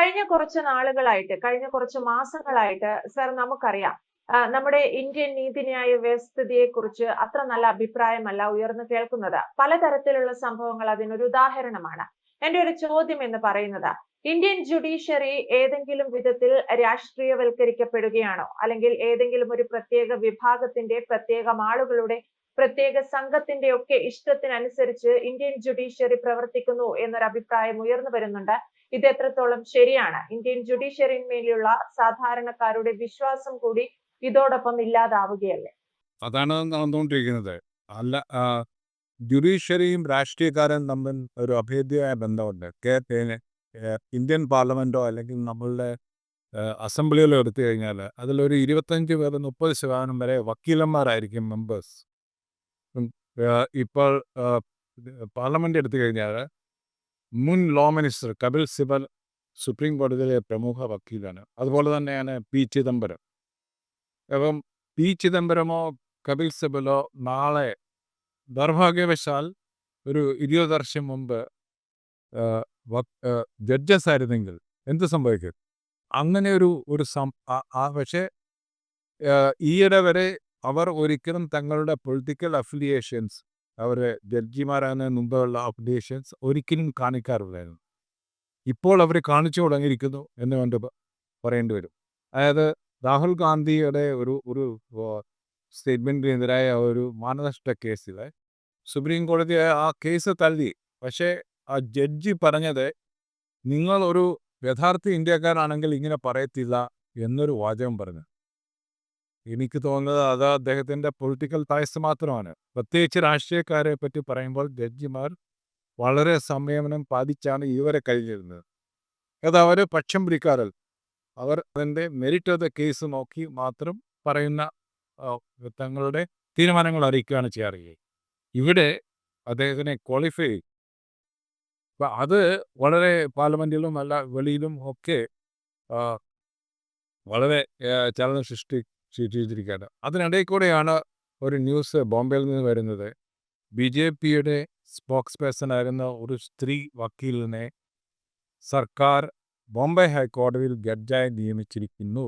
കഴിഞ്ഞ കുറച്ച് നാളുകളായിട്ട്, കഴിഞ്ഞ കുറച്ച് മാസങ്ങളായിട്ട് സർ നമുക്കറിയാം. നമ്മുടെ ഇന്ത്യൻ നീതിന്യായ വ്യവസ്ഥിതിയെക്കുറിച്ച് അത്ര നല്ല അഭിപ്രായമല്ല ഉയർന്നു കേൾക്കുന്നത്. പലതരത്തിലുള്ള സംഭവങ്ങൾ അതിനൊരു ഉദാഹരണമാണ്. എന്റെ ഒരു ചോദ്യം എന്ന് പറയുന്നത്, ഇന്ത്യൻ ജുഡീഷ്യറി ഏതെങ്കിലും വിധത്തിൽ രാഷ്ട്രീയവൽക്കരിക്കപ്പെടുകയാണോ? അല്ലെങ്കിൽ ഏതെങ്കിലും ഒരു പ്രത്യേക വിഭാഗത്തിന്റെ, പ്രത്യേകം ആളുകളുടെ, പ്രത്യേക സംഘത്തിന്റെ ഒക്കെ ഇഷ്ടത്തിനനുസരിച്ച് ഇന്ത്യൻ ജുഡീഷ്യറി പ്രവർത്തിക്കുന്നു എന്നൊരു അഭിപ്രായം ഉയർന്നു വരുന്നുണ്ട്. ഇത് എത്രത്തോളം ശരിയാണ്? ഇന്ത്യൻ ജുഡീഷ്യറിന്മേലുള്ള സാധാരണക്കാരുടെ വിശ്വാസം കൂടി ഇതോടൊപ്പം ഇല്ലാതാവുകയല്ലേ? അതാണ് നടന്നുകൊണ്ടിരിക്കുന്നത്. അല്ല, ജുഡീഷ്യറിയും രാഷ്ട്രീയക്കാരും തമ്മിൽ ഒരു അഭേദ്യമായ ബന്ധമുണ്ട്. ഇന്ത്യൻ പാർലമെന്റോ അല്ലെങ്കിൽ നമ്മളുടെ അസംബ്ലിയിലോ എടുത്തു കഴിഞ്ഞാൽ അതിലൊരു 25 മുതൽ 30% വരെ വക്കീലന്മാരായിരിക്കും മെമ്പേഴ്സ്. ഇപ്പോൾ പാർലമെന്റ് എടുത്തു കഴിഞ്ഞാൽ മുൻ law minister Kapil Sibal supreme കോടതിയിലെ പ്രമുഖ വക്കീലാണ്. അതുപോലെ തന്നെയാണ് പി ചിദംബരം. അപ്പം പി ചിദംബരമോ കപിൽ സിബലോ നാളെ ദൗർഭാഗ്യവശാൽ ഒരു 20 വർഷം മുമ്പ് ജഡ്ജസ് ആയിരുന്നെങ്കിൽ എന്ത് സംഭവിക്കും? അങ്ങനെ ഒരു പക്ഷേ ഈയിടെ വരെ അവർ ഒരിക്കലും തങ്ങളുടെ പൊളിറ്റിക്കൽ അഫിലിയേഷൻസ്, അവരെ ജഡ്ജിമാരാകുന്നതിന് മുമ്പുള്ള അഫിലിയേഷൻസ് ഒരിക്കലും കാണിക്കാറില്ലായിരുന്നു. ഇപ്പോൾ അവർ കാണിച്ചു തുടങ്ങിയിരിക്കുന്നു എന്ന് കൊണ്ട് പറയേണ്ടി വരും. അതായത് രാഹുൽ ഗാന്ധിയുടെ ഒരു സ്റ്റേറ്റ്മെന്റിനെതിരായ ഒരു മാനനഷ്ട കേസിൽ സുപ്രീം കോടതി ആ കേസ് തള്ളി. പക്ഷേ ആ ജഡ്ജി പറഞ്ഞത്, നിങ്ങൾ ഒരു യഥാർത്ഥ ഇന്ത്യക്കാരാണെങ്കിൽ ഇങ്ങനെ പറയത്തില്ല എന്നൊരു വാചകം പറഞ്ഞു. എനിക്ക് തോന്നുന്നത് അത് അദ്ദേഹത്തിൻ്റെ പൊളിറ്റിക്കൽ താഴ്ച മാത്രമാണ്. പ്രത്യേകിച്ച് രാഷ്ട്രീയക്കാരെ പറ്റി പറയുമ്പോൾ ജഡ്ജിമാർ വളരെ സംയമനം പാലിച്ചാണ് ഇതുവരെ കഴിഞ്ഞിരുന്നത്. അത് അവർ പക്ഷം പിടിക്കാറില്ല. അവർ അതിൻ്റെ മെറിറ്റ് ഓഫ് ദ കേസ് നോക്കി മാത്രം പറയുന്ന തങ്ങളുടെ തീരുമാനങ്ങൾ അറിയിക്കുകയാണ് ചെയ്യാറ്. ഇവിടെ അദ്ദേഹത്തിനെ ക്വാളിഫൈ ചെയ്യും. അപ്പം അത് വളരെ പാർലമെൻറ്റിലും അല്ല വെളിയിലും ഒക്കെ വളരെ ചലനം സൃഷ്ടിച്ചിരിക്കുകയാണ്. അതിനിടയിൽ കൂടെയാണ് ഒരു ന്യൂസ് ബോംബെയിൽ നിന്ന് വരുന്നത്. BJPയുടെ സ്പോക്സ് പേഴ്സൺ ആയിരുന്ന ഒരു സ്ത്രീ വക്കീലിനെ സർക്കാർ ബോംബെ ഹൈക്കോടതിയിൽ ജഡ്ജായി നിയമിച്ചിരിക്കുന്നു.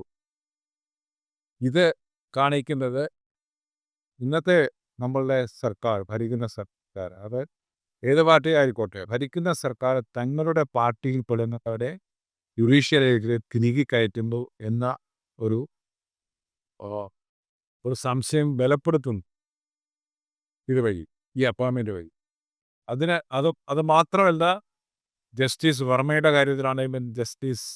ഇത് കാണിക്കുന്നത് ഇന്നത്തെ നമ്മളുടെ സർക്കാർ, ഭരിക്കുന്ന സർക്കാർ, അത് ഏത് പാർട്ടി ആയിക്കോട്ടെ, ഭരിക്കുന്ന സർക്കാർ തങ്ങളുടെ പാർട്ടിയിൽ പെടുന്നവരെ ജുഡീഷ്യറിയിലേക്ക് തിരികെ കയറ്റുന്നു എന്ന ഒരു സംശയം ബലപ്പെടുത്തുന്നു ഇതുവഴി, ഈ അപ്പോയിൻമെൻ്റ് വഴി. അത് മാത്രമല്ല, ജസ്റ്റിസ് വർമ്മയുടെ കാര്യത്തിലാണെങ്കിലും ജസ്റ്റിസ്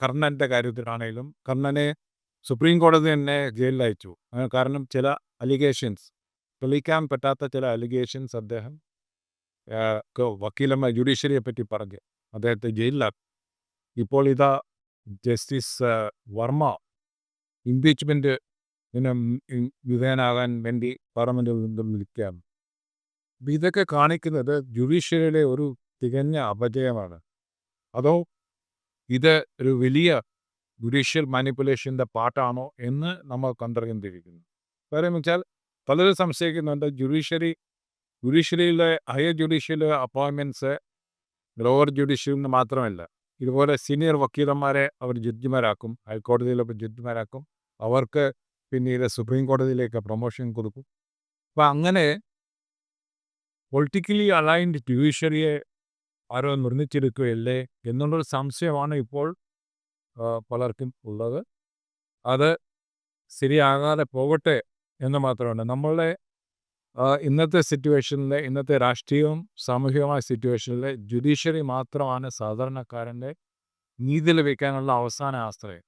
കർണൻ്റെ കാര്യത്തിലാണെങ്കിലും കർണനെ സുപ്രീം കോടതി തന്നെ ജയിലിൽ അയച്ചു. കാരണം ചില അലിഗേഷൻസ്, തെളിയിക്കാൻ പറ്റാത്ത ചില അലിഗേഷൻസ് അദ്ദേഹം വക്കീലന്മാർ ജുഡീഷ്യറിയെ പറ്റി പറഞ്ഞ് അദ്ദേഹത്തെ ജയിലിലാക്കി. ഇപ്പോൾ ഇതാ ജസ്റ്റിസ് വർമ്മ ഇംപീച്ച്മെൻറ്റ് വിധേയനാകാൻ വേണ്ടി പാർലമെൻറ്റിൽ നിന്നും വിളിക്കുകയാണ്. ഇതൊക്കെ കാണിക്കുന്നത് ജുഡീഷ്യറിയുടെ ഒരു തികഞ്ഞ അപജയമാണ്. അതോ ഇത് ഒരു വലിയ ജുഡീഷ്യൽ മാനിപ്പുലേഷൻ്റെ പാർട്ടാണോ എന്ന് നമ്മൾ കണ്ടറിയേണ്ടിയിരിക്കുന്നു. കാര്യം വെച്ചാൽ പലരും സംശയിക്കുന്നുണ്ട്, ജുഡീഷ്യറിയിലെ ഹയർ ജുഡീഷ്യൽ അപ്പോയിൻമെൻറ്റ്സ് ലോവർ ജുഡീഷ്യറിൽ നിന്ന് മാത്രമല്ല, ഇതുപോലെ സീനിയർ വക്കീലന്മാരെ അവർ ജഡ്ജിമാരാക്കും, ഹൈക്കോടതിയിലൊക്കെ ജഡ്ജിമാരാക്കും. അവർക്ക് പിന്നീട് സുപ്രീം കോടതിയിലേക്ക് പ്രൊമോഷൻ കൊടുക്കും. അപ്പം അങ്ങനെ പൊളിറ്റിക്കലി അലൈൻഡ് ജുഡീഷ്യറിയെ ആരോ നിർമ്മിച്ചെടുക്കുകയല്ലേ എന്നുള്ളൊരു സംശയമാണ് ഇപ്പോൾ പലർക്കും ഉള്ളത്. അത് ശരിയാകാതെ പോകട്ടെ എന്ന് മാത്രമാണ്. നമ്മളുടെ ഇന്നത്തെ സിറ്റുവേഷനിലെ, ഇന്നത്തെ രാഷ്ട്രീയവും സാമൂഹികമായ സിറ്റുവേഷനിലെ ജുഡീഷ്യറി മാത്രമാണ് സാധാരണക്കാരൻ്റെ നീതി ലഭിക്കാനുള്ള അവസാന ആശ്രയം.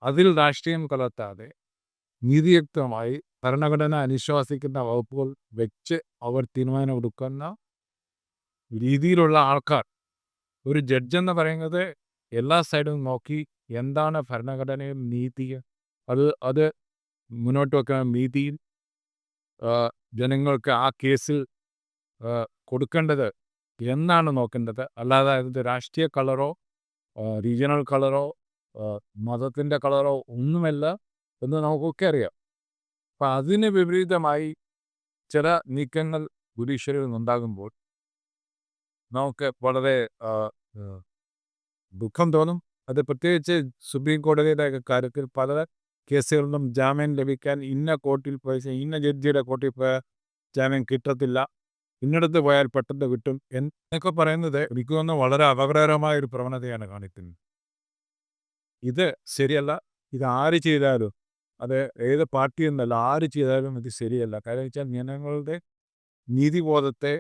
അതിൽ രാഷ്ട്രീയം കലർത്താതെ നീതിയുക്തമായി ഭരണഘടന അനുശാസിക്കുന്ന വകുപ്പുകൾ വെച്ച് അവർ തീരുമാനമെടുക്കുന്ന രീതിയിലുള്ള ആൾക്കാർ, ഒരു ജഡ്ജെന്ന് പറയുന്നത് എല്ലാ സൈഡും നോക്കി എന്താണ് ഭരണഘടനയും നീതിയും അത് മുന്നോട്ട് വെക്കുന്ന നീതിയിൽ ജനങ്ങൾക്ക് ആ കേസിൽ കൊടുക്കേണ്ടത് എന്നാണ് നോക്കേണ്ടത്. അല്ലാതെ അതിൻ്റെ രാഷ്ട്രീയ കളറോ റീജിയണൽ കളറോ മതത്തിൻ്റെ കളറോ ഒന്നുമല്ല എന്ന് നമുക്കൊക്കെ അറിയാം. അപ്പം അതിന് വിപരീതമായി ചില നീക്കങ്ങൾ ജുഡീഷ്യറിയിൽ നിന്നുണ്ടാകുമ്പോൾ നമുക്ക് വളരെ ദുഃഖം തോന്നും. അത് പ്രത്യേകിച്ച് സുപ്രീം കോടതിയുടെ കാര്യത്തിൽ പല കേസുകളിലും ജാമ്യം ലഭിക്കാൻ ഇന്ന കോർട്ടിൽ പോയി ഇന്ന ജഡ്ജിയുടെ കോർട്ടിൽ പോയാൽ ജാമ്യം കിട്ടത്തില്ല, ഇന്നടത്ത് പോയാൽ പെട്ടെന്ന് കിട്ടും എന്നൊക്കെ പറയുന്നത് എനിക്ക് തോന്നുന്നു വളരെ അപകടകരമായ ഒരു പ്രവണതയാണ് കാണിക്കുന്നത്. ഇത് ശരിയല്ല. ഇത് ആര് ചെയ്താലും, അത് ഏത് പാർട്ടി എന്നല്ല, ആര് ചെയ്താലും ഇത് ശരിയല്ല. കാര്യം വെച്ചാൽ ജനങ്ങളുടെ നീതിബോധത്തെ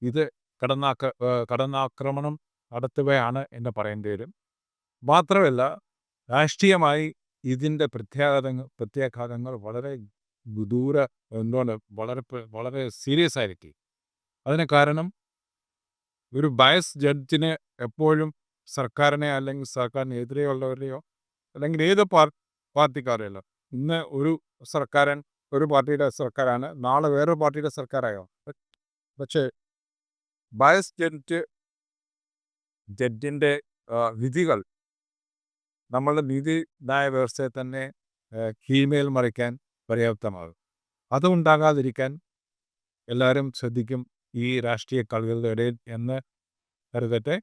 ഇത് കടന്നാക്രമണം നടത്തുകയാണ് എന്ന് പറയേണ്ടി വരും. മാത്രമല്ല, രാഷ്ട്രീയമായി ഇതിൻ്റെ പ്രത്യാഘാതങ്ങൾ വളരെ വളരെ സീരിയസ് ആയിരിക്കും. അതിന് കാരണം ഒരു ബയസ് ജഡ്ജിന് എപ്പോഴും സർക്കാരിനെ അല്ലെങ്കിൽ സർക്കാരിനെതിരെയുള്ളവരെയോ അല്ലെങ്കിൽ ഏത് പാർട്ടിക്കാരെയല്ലോ, ഇന്ന് ഒരു പാർട്ടിയുടെ സർക്കാരാണ്, നാളെ വേറൊരു പാർട്ടിയുടെ സർക്കാരായോ. പക്ഷേ ബയസ് ജഡ്ജിൻ്റെ വിധികൾ നമ്മളുടെ നീതിന്യായ വ്യവസ്ഥയെ തന്നെ കീഴ്മേൽ മറിക്കാൻ പര്യാപ്തമാകും. അതുണ്ടാകാതിരിക്കാൻ എല്ലാവരും ശ്രദ്ധിക്കും ഈ രാഷ്ട്രീയ കളികളുടെ ഇടയിൽ എന്ന് കരുതട്ടെ.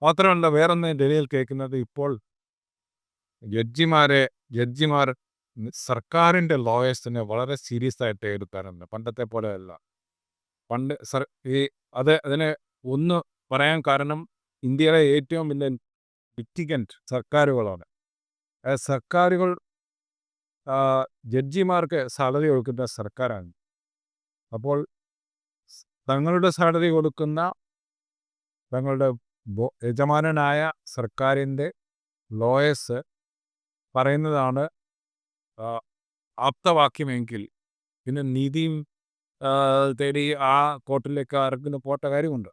മാത്രമല്ല, വേറൊന്ന് ഡൽഹിയിൽ കേൾക്കുന്നത്, ഇപ്പോൾ ജഡ്ജിമാർ സർക്കാരിൻ്റെ ലോയേഴ്സിനെ വളരെ സീരിയസ് ആയിട്ട് എടുക്കാറുണ്ട്. പണ്ടത്തെ പോലെയല്ല. പണ്ട് അതിന് ഒന്ന് പറയാൻ കാരണം, ഇന്ത്യയിലെ ഏറ്റവും വലിയ ലിറ്റിഗന്റ് സർക്കാരുകളാണ്. സർക്കാരുകൾ ജഡ്ജിമാർക്ക് സാലറി കൊടുക്കുന്ന സർക്കാരാണ്. അപ്പോൾ തങ്ങളുടെ സാലറി കൊടുക്കുന്ന തങ്ങളുടെ യജമാനനായ സർക്കാരിൻ്റെ ലോയേഴ്സ് പറയുന്നതാണ് ആപ്തവാക്യമെങ്കിൽ പിന്നെ നീതിയും തേടി ആ കോർട്ടിലേക്ക് ആർക്കും പോട്ട കാര്യമുണ്ട്.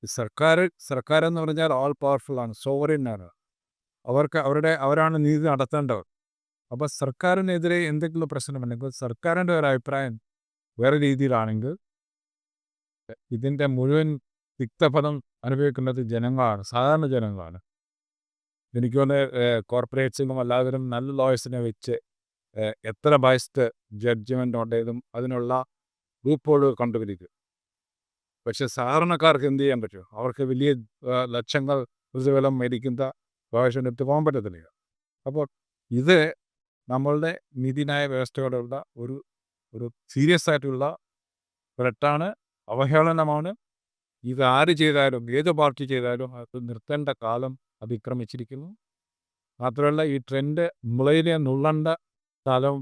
സർക്കാരെന്ന് പറഞ്ഞാൽ ഓൾ പവർഫുൾ ആണ്, സോവറിൻ ആണ്. അവരാണ് നീതി നടത്തേണ്ടവർ. അപ്പോൾ സർക്കാരിനെതിരെ എന്തെങ്കിലും പ്രശ്നമുണ്ടെങ്കിൽ സർക്കാരിൻ്റെ ഒരു അഭിപ്രായം വേറെ രീതിയിലാണെങ്കിൽ ഇതിൻ്റെ മുഴുവൻ തിക്തഫലം അനുഭവിക്കുന്നത് ജനങ്ങളാണ്, സാധാരണ ജനങ്ങളാണ്. എനിക്ക് തോന്നുന്നത് കോർപ്പറേറ്റ്സിനും എല്ലാവരും നല്ല ലോയേഴ്സിനെ വെച്ച് എത്ര ബയസ്ഡ് ജഡ്ജ്മെൻ്റ് ഉണ്ടെങ്കിലും അതിനുള്ള ലൂപ്ഹോളുകൾ കണ്ടുപിടിക്കും. പക്ഷെ സാധാരണക്കാർക്ക് എന്ത് ചെയ്യാൻ പറ്റും? അവർക്ക് വലിയ ലക്ഷങ്ങൾ പ്രതിഫലം മേടിക്കുന്ന ലോയേഴ്സിനെടുത്ത് പോകാൻ പറ്റത്തില്ല. അപ്പോൾ ഇത് നമ്മളുടെ നീതിന്യായ വ്യവസ്ഥയോടുള്ള ഒരു സീരിയസ് ആയിട്ടുള്ള ത്രെട്ടാണ്, അവഹേളനമാണ്. ഇത് ആര് ചെയ്താലും, ഏത് പാർട്ടി ചെയ്താലും അത് നിർത്തേണ്ട കാലം അതിക്രമിച്ചിരിക്കുന്നു. മാത്രമല്ല, ഈ ട്രെൻഡ് മുളയിലെ നുള്ളേണ്ട കാലം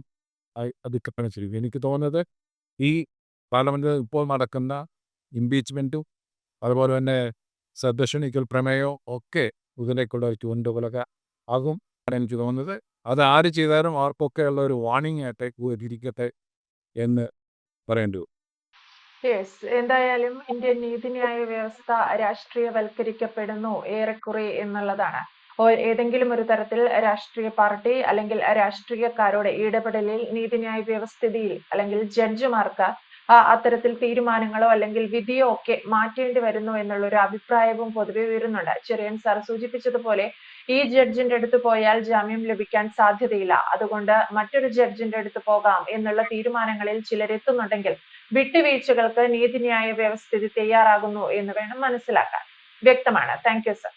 അതിക്രമിച്ചിരിക്കുന്നു. എനിക്ക് തോന്നുന്നത് ഈ പാർലമെൻറ്റിൽ ഇപ്പോൾ നടക്കുന്ന ഇംപീച്ച്മെൻറ്റും അതുപോലെ തന്നെ സദസ്യനിക്കൽ പ്രമേയവും ഒക്കെ ഇതിലേക്കുള്ള ഒരു ചൂണ്ടുകളൊക്കെ ആകും എനിക്ക് തോന്നുന്നത്. അത് ആര് ചെയ്താലും അവർക്കൊക്കെയുള്ള ഒരു വാർണിംഗ് ആയിട്ട് ഇരിക്കട്ടെ എന്ന് പറയേണ്ടി വരും. യെസ്, എന്തായാലും ഇന്ത്യൻ നീതിന്യായ വ്യവസ്ഥ രാഷ്ട്രീയവൽക്കരിക്കപ്പെടുന്നു ഏറെക്കുറെ എന്നുള്ളതാണ്. ഏതെങ്കിലും ഒരു തരത്തിൽ രാഷ്ട്രീയ പാർട്ടി അല്ലെങ്കിൽ രാഷ്ട്രീയക്കാരുടെ ഇടപെടലിൽ നീതിന്യായ വ്യവസ്ഥിതിയിൽ അല്ലെങ്കിൽ ജഡ്ജിമാർക്ക് അത്തരത്തിൽ തീരുമാനങ്ങളോ അല്ലെങ്കിൽ വിധിയോ ഒക്കെ മാറ്റേണ്ടി വരുന്നു എന്നുള്ള ഒരു അഭിപ്രായവും പൊതുവെ വരുന്നുണ്ട്. ചെറിയൻ സാർ സൂചിപ്പിച്ചതുപോലെ ഈ ജഡ്ജിന്റെ അടുത്ത് പോയാൽ ജാമ്യം ലഭിക്കാൻ സാധ്യതയില്ല, അതുകൊണ്ട് മറ്റൊരു ജഡ്ജിന്റെ അടുത്ത് പോകാം എന്നുള്ള തീരുമാനങ്ങളിൽ ചിലരെത്തുന്നുണ്ടെങ്കിൽ വിട്ടുവീഴ്ചകൾക്ക് നീതിന്യായ വ്യവസ്ഥിതി തയ്യാറാകുന്നു എന്ന് വേണം മനസ്സിലാക്കാൻ. വ്യക്തമാണ്. Thank you sir.